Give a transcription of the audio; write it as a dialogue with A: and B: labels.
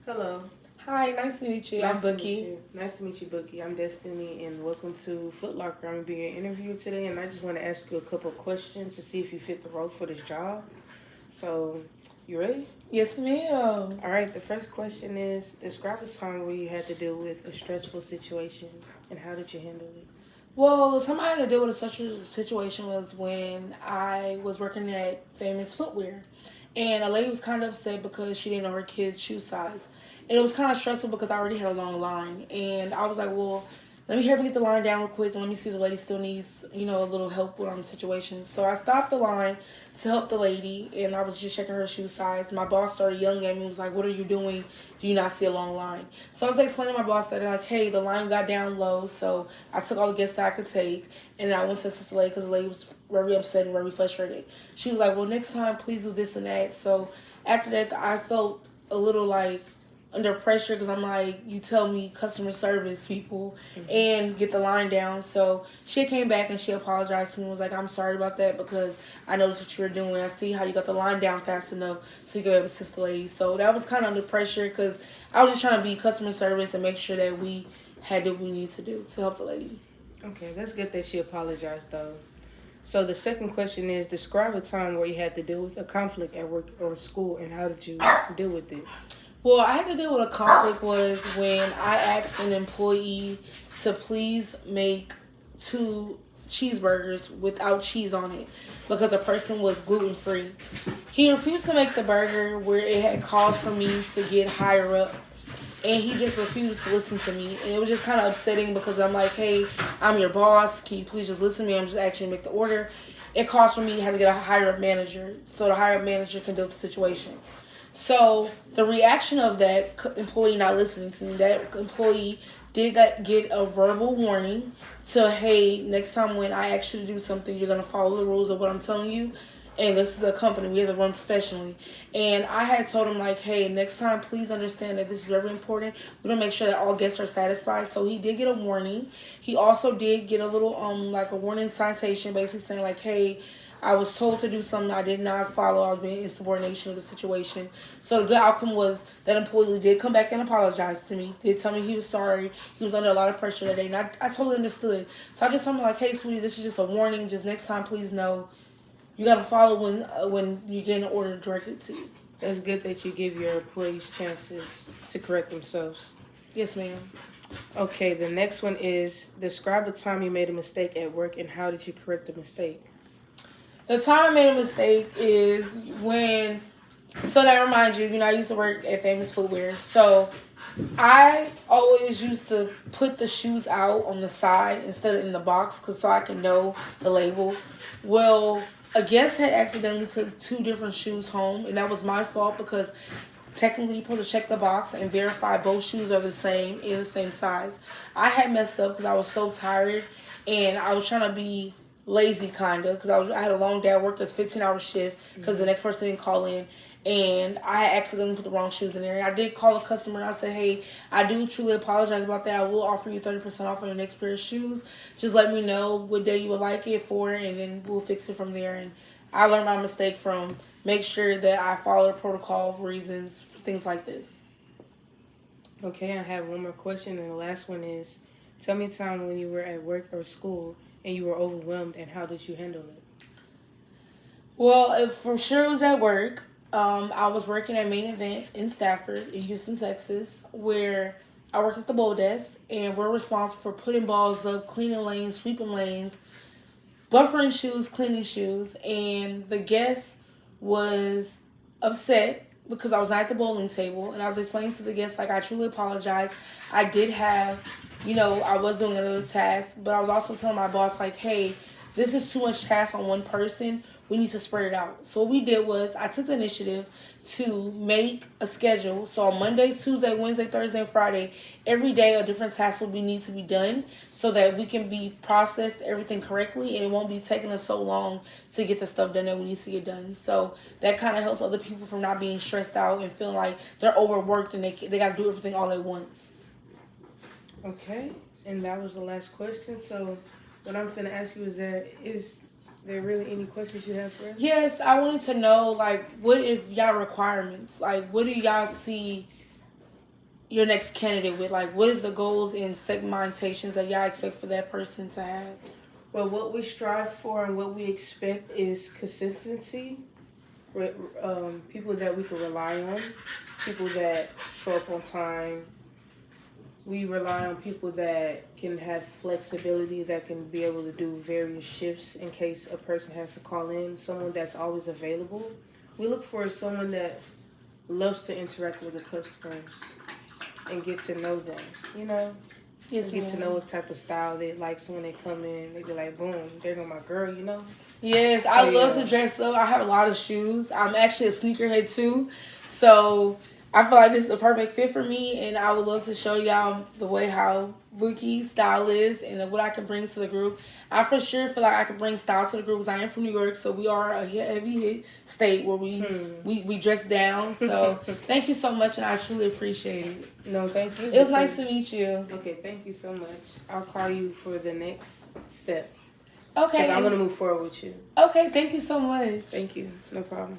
A: Hello.
B: Hi, nice to meet you. I'm
A: Nice to meet
B: Bookie.
A: you. Nice to meet you, Bookie. I'm Destiny, and welcome to Foot Locker. I'm going to be your interviewer today, and I just want to ask you a couple of questions to see if you fit the role for this job. So, you ready?
B: Yes, ma'am.
A: All right, the first question is describe a time where you had to deal with a stressful situation, and how did you handle it?
B: Well, the time I had to deal with a such a situation was when I was working at Famous Footwear. And a lady was kind of upset because she didn't know her kid's shoe size. And it was kind of stressful because I already had a long line. And I was like, well, let me help me get the line down real quick and let me see if the lady still needs, a little help with on the situation. So I stopped the line to help the lady and I was just checking her shoe size. My boss started yelling at me and was like, what are you doing? Do you not see a long line? So I was explaining to my boss that like, hey, the line got down low, so I took all the guests that I could take and then I went to assist the lady because the lady was very upset and very frustrated. She was like, well, next time please do this and that. So after that I felt a little like under pressure because I'm like, you tell me customer service people and get the line down. So she came back and she apologized to me and was like, I'm sorry about that because I noticed what you were doing. I see how you got the line down fast enough so you could be able to assist the lady. So that was kind of under pressure because I was just trying to be customer service and make sure that we had what we need to do to help the lady.
A: Okay, that's good that she apologized, though. So, the second question is describe a time where you had to deal with a conflict at work or school, and how did you deal with it?
B: Well, I had to deal with a conflict was when I asked an employee to please make two cheeseburgers without cheese on it because a person was gluten free. He refused to make the burger where it had calls for me to get higher up. And he just refused to listen to me. And it was just kind of upsetting because I'm like, hey, I'm your boss. Can you please just listen to me? I'm just actually make the order. It calls for me to have to get a higher up manager so the higher up manager can deal with the situation. So the reaction of that employee not listening to me, that employee did get a verbal warning to, hey, next time when I ask you to do something, you're gonna follow the rules of what I'm telling you. And this is a company, we have to run professionally. And I had told him like, hey, next time please understand that this is very important. We're gonna make sure that all guests are satisfied. So he did get a warning. He also did get a little like a warning citation, basically saying like, hey, I was told to do something I did not follow. I was being insubordination of the situation. So the good outcome was that employee did come back and apologize to me. Did tell me he was sorry. He was under a lot of pressure that day. And I totally understood. So I just told him like, hey, sweetie, this is just a warning. Just next time, please know you got to follow when you get an order directed to you.
A: It's good that you give your employees chances to correct themselves.
B: Yes, ma'am.
A: Okay, the next one is describe a time you made a mistake at work and how did you correct the mistake?
B: The time I made a mistake is when. So that reminds you, I used to work at Famous Footwear. So I always used to put the shoes out on the side instead of in the box, cause so I can know the label. Well, a guest had accidentally took two different shoes home, and that was my fault because technically you're supposed to check the box and verify both shoes are the same in the same size. I had messed up because I was so tired and I was trying to be lazy kind of because I had a long day. I worked a 15-hour shift because the next person didn't call in. And I had accidentally put the wrong shoes in there. I did call a customer and I said, hey, I do truly apologize about that. I will offer you 30% off on your next pair of shoes. Just let me know what day you would like it for and then we'll fix it from there. And I learned my mistake from make sure that I follow the protocol of reasons for things like this.
A: Okay, I have one more question, and the last one is tell me a time when you were at work or school and you were overwhelmed, and how did you handle it?
B: Well, if for sure it was at work. I was working at Main Event in Stafford, in Houston, Texas, where I worked at the bowl desk, and we're responsible for putting balls up, cleaning lanes, sweeping lanes, buffering shoes, cleaning shoes, and the guest was upset because I was not at the bowling table, and I was explaining to the guest like I truly apologize. I did have, I was doing another task, but I was also telling my boss like, hey, this is too much task on one person. We need to spread it out. So what we did was I took the initiative to make a schedule. So on Mondays, Tuesday, Wednesday, Thursday, and Friday, every day a different task will need to be done so that we can be processed everything correctly and it won't be taking us so long to get the stuff done that we need to get done. So that kind of helps other people from not being stressed out and feeling like they're overworked and they got to do everything all at once.
A: Okay, and that was the last question. So what I'm finna ask you is there really any questions you have for us?
B: Yes, I wanted to know, like, what is y'all requirements? Like, what do y'all see your next candidate with? Like, what is the goals and segmentations that y'all expect for that person to have?
A: Well, what we strive for and what we expect is consistency. People that we can rely on, people that show up on time. We rely on people that can have flexibility, that can be able to do various shifts in case a person has to call in, someone that's always available. We look for someone that loves to interact with the customers and get to know them, you know?
B: Yes,
A: Get
B: ma'am.
A: to know what type of style they like. So when they come in, they be like, boom, there go my girl, you know?
B: Yes,
A: So,
B: I love
A: yeah.
B: to dress up. I have a lot of shoes. I'm actually a sneakerhead too. So I feel like this is the perfect fit for me, and I would love to show y'all the way how Bookie's style is and what I can bring to the group. I for sure feel like I can bring style to the group because I am from New York, so we are a heavy hit state where we dress down. So thank you so much, and I truly appreciate it.
A: No, thank you.
B: It was nice to meet you.
A: Okay, thank you so much. I'll call you for the next step.
B: Okay.
A: Because I want to move forward with you.
B: Okay, thank you so much.
A: Thank you. No problem.